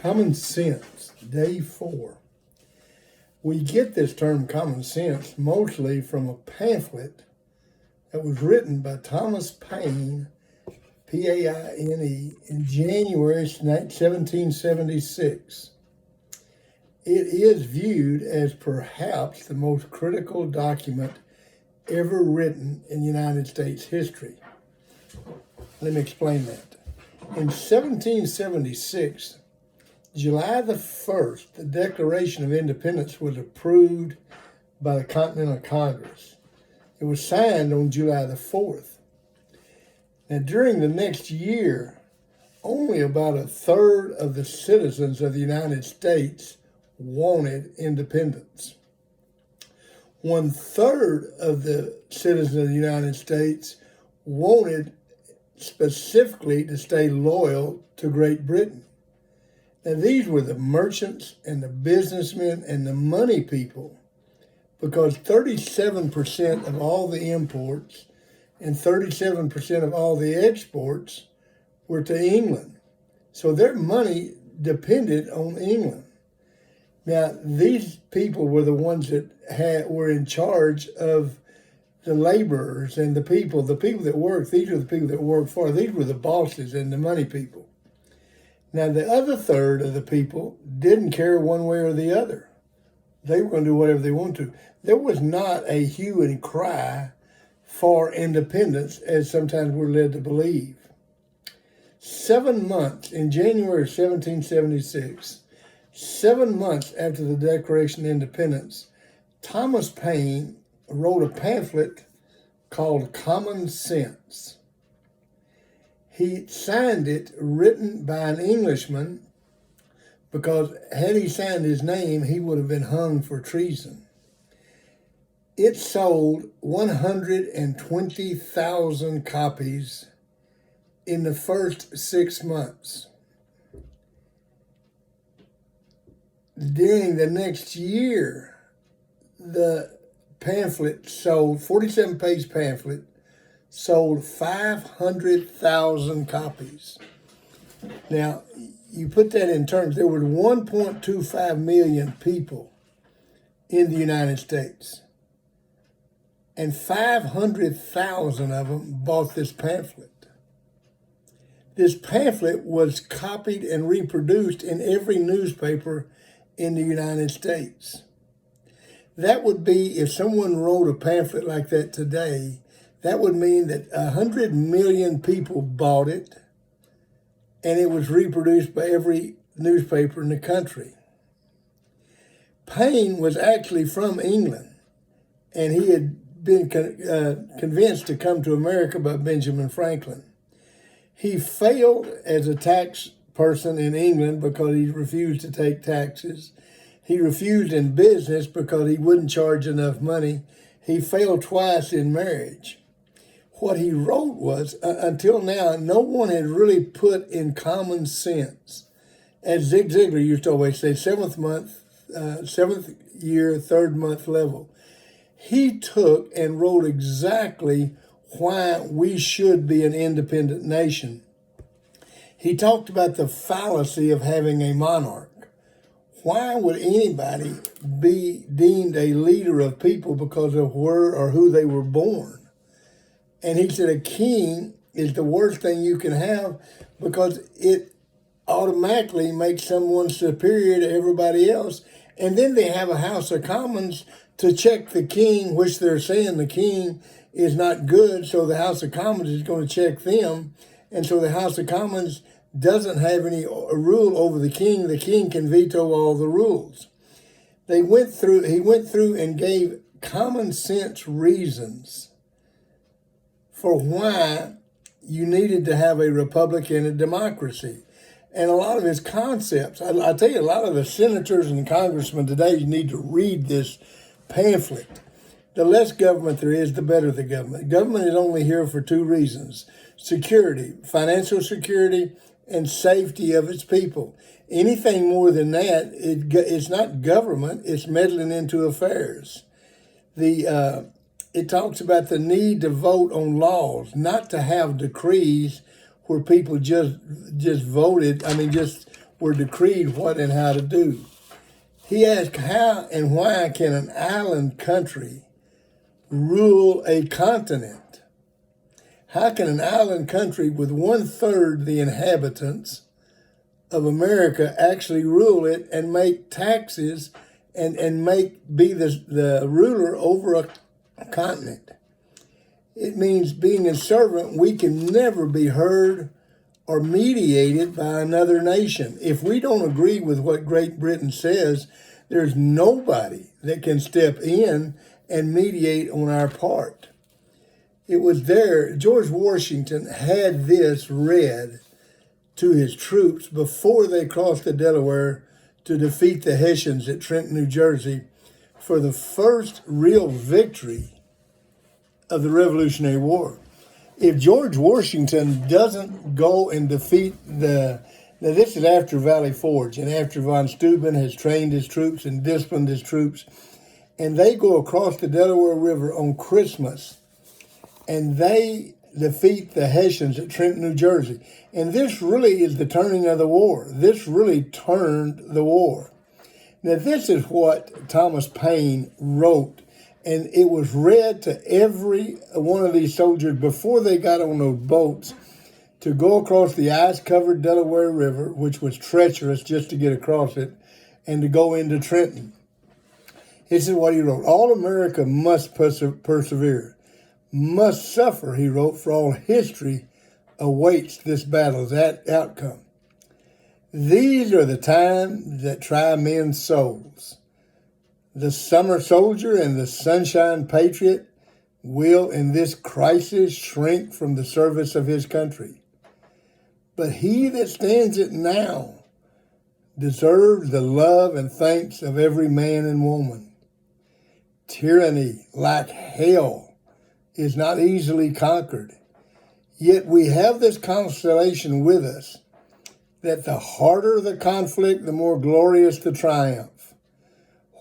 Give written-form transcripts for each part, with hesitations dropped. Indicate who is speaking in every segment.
Speaker 1: Common sense, day 4. We get this term common sense mostly from a pamphlet that was written by Thomas Paine, P-A-I-N-E, in January 1776. It is viewed as perhaps the most critical document ever written in United States history. Let me explain that. In 1776, July the 1st, the Declaration of Independence was approved by the Continental Congress. It was signed on July the 4th. Now, during the next year, only about a third of the citizens of the United States wanted independence. 1/3 of the citizens of the United States wanted specifically to stay loyal to Great Britain. Now, these were the merchants and the businessmen and the money people, because 37% of all the imports and 37% of all the exports were to England. So their money depended on England. Now, these people were the ones that were in charge of the laborers and the people that worked. These were the people that worked for. These were the bosses and the money people. Now, the other third of the people didn't care one way or the other. They were going to do whatever they wanted to. There was not a hue and cry for independence, as sometimes we're led to believe. 7 months, in January 1776, 7 months after the Declaration of Independence, Thomas Paine wrote a pamphlet called Common Sense. He signed it, written by an Englishman, because had he signed his name, he would have been hung for treason. It sold 120,000 copies in the first 6 months. During the next year, the pamphlet sold, 47-page pamphlet, sold 500,000 copies. Now, you put that in terms, there were 1.25 million people in the United States, and 500,000 of them bought this pamphlet. This pamphlet was copied and reproduced in every newspaper in the United States. That would be, if someone wrote a pamphlet like that today, that would mean that 100 million people bought it, and it was reproduced by every newspaper in the country. Paine was actually from England, and he had been convinced to come to America by Benjamin Franklin. He failed as a tax person in England because he refused to take taxes. He refused in business because he wouldn't charge enough money. He failed twice in marriage. What he wrote was, until now, no one had really put in common sense. As Zig Ziglar used to always say, seventh year, third month level. He took and wrote exactly why we should be an independent nation. He talked about the fallacy of having a monarch. Why would anybody be deemed a leader of people because of where or who they were born? And he said a king is the worst thing you can have because it automatically makes someone superior to everybody else. And then they have a House of Commons to check the king, which they're saying the king is not good, so the House of Commons is going to check them. And so the House of Commons doesn't have any rule over the king. The king can veto all the rules. He went through and gave common sense reasons for why you needed to have a republic and a democracy. And a lot of his concepts, I tell you, a lot of the senators and congressmen today need to read this pamphlet. The less government there is, the better the government. Government is only here for 2 reasons: security, financial security, and safety of its people. Anything more than that, it's not government, it's meddling into affairs. It talks about the need to vote on laws, not to have decrees where people just voted, just were decreed what and how to do. He asked, how and why can an island country rule a continent? How can an island country with 1/3 the inhabitants of America actually rule it and make taxes and be the ruler over a continent? It means being a servant, we can never be heard or mediated by another nation. If we don't agree with what Great Britain says, there's nobody that can step in and mediate on our part. It was there, George Washington had this read to his troops before they crossed the Delaware to defeat the Hessians at Trenton, New Jersey, for the first real victory of the Revolutionary War. If George Washington doesn't go and defeat now this is after Valley Forge and after von Steuben has trained his troops and disciplined his troops, and they go across the Delaware River on Christmas, and they defeat the Hessians at Trenton, New Jersey. And this really is the turning of the war. This really turned the war. Now, this is what Thomas Paine wrote, and it was read to every one of these soldiers before they got on those boats to go across the ice-covered Delaware River, which was treacherous just to get across it, and to go into Trenton. This is what he wrote. All America must persevere, must suffer, he wrote, for all history awaits this battle's outcome. These are the times that try men's souls. The summer soldier and the sunshine patriot will in this crisis shrink from the service of his country. But he that stands it now deserves the love and thanks of every man and woman. Tyranny, like hell, is not easily conquered. Yet we have this consolation with us, that the harder the conflict, the more glorious the triumph.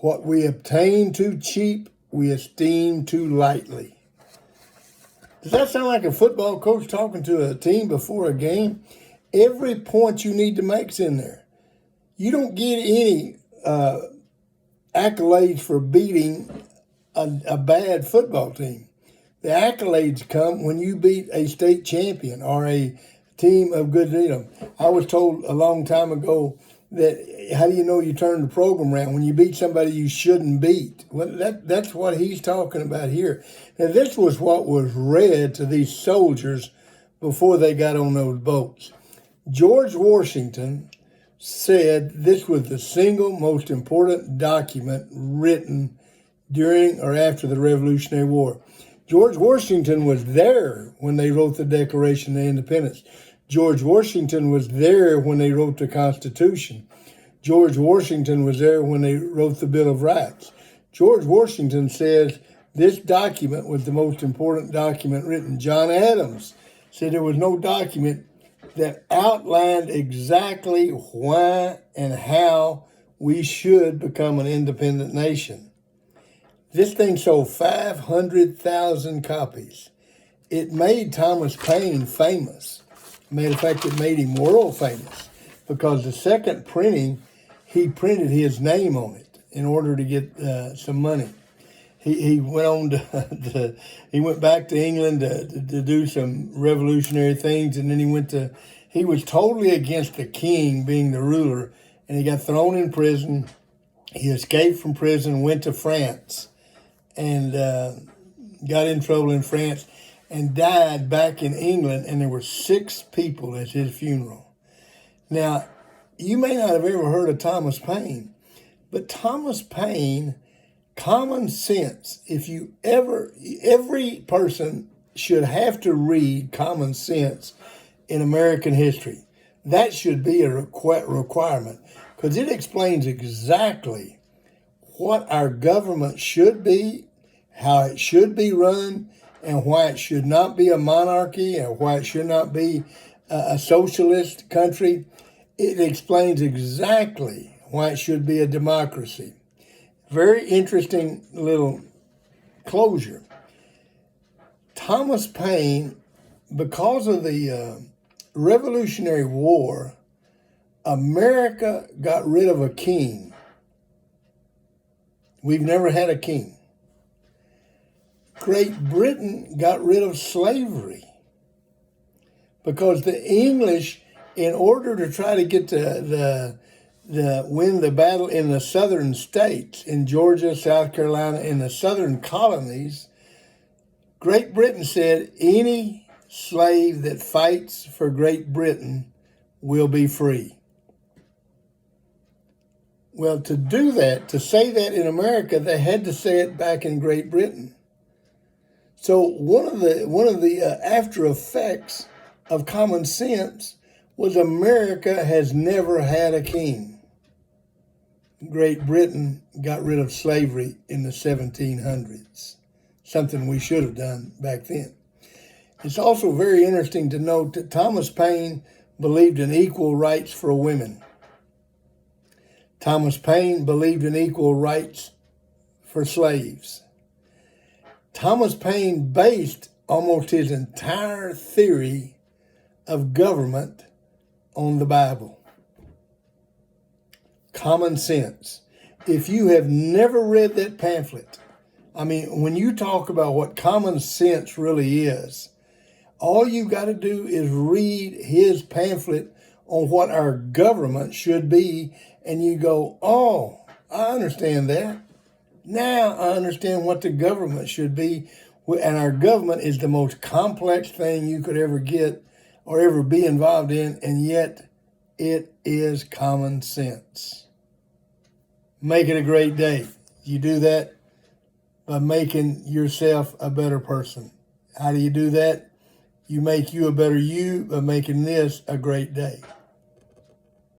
Speaker 1: What we obtain too cheap, we esteem too lightly. Does that sound like a football coach talking to a team before a game? Every point you need to make's in there. You don't get any accolades for beating a bad football team. The accolades come when you beat a state champion or a team of good. I was told a long time ago that how do you know you turned the program around? When you beat somebody you shouldn't beat. Well, that's what he's talking about here. Now, this was what was read to these soldiers before they got on those boats. George Washington said this was the single most important document written during or after the Revolutionary War. George Washington was there when they wrote the Declaration of Independence. George Washington was there when they wrote the Constitution. George Washington was there when they wrote the Bill of Rights. George Washington says this document was the most important document written. John Adams said there was no document that outlined exactly why and how we should become an independent nation. This thing sold 500,000 copies. It made Thomas Paine famous. Matter of fact, it made him world famous because the second printing, he printed his name on it in order to get some money. He went on he went back to England to do some revolutionary things, and then he was totally against the king being the ruler, and he got thrown in prison. He escaped from prison, went to France, and got in trouble in France, and died back in England, and there were 6 people at his funeral. Now, you may not have ever heard of Thomas Paine, but Thomas Paine, common sense, every person should have to read Common Sense in American history. That should be a requirement because it explains exactly what our government should be, how it should be run, and why it should not be a monarchy and why it should not be a socialist country. It explains exactly why it should be a democracy. Very interesting little closure. Thomas Paine, because of the Revolutionary War, America got rid of a king. We've never had a king. Great Britain got rid of slavery because the English, in order to try to get win the battle in the southern states, in Georgia, South Carolina, in the southern colonies, Great Britain said any slave that fights for Great Britain will be free. Well, to do that, to say that in America, they had to say it back in Great Britain. So one of the after effects of common sense was America has never had a king. Great Britain got rid of slavery in the 1700s, something we should have done back then. It's also very interesting to note that Thomas Paine believed in equal rights for women. Thomas Paine believed in equal rights for slaves. Thomas Paine based almost his entire theory of government on the Bible. Common Sense. If you have never read that pamphlet, I mean, when you talk about what common sense really is, all you got to do is read his pamphlet on what our government should be, and you go, oh, I understand that. Now I understand what the government should be, and our government is the most complex thing you could ever get or ever be involved in, and yet it is common sense. Make it a great day. You do that by making yourself a better person. How do you do that? You make you a better you by making this a great day.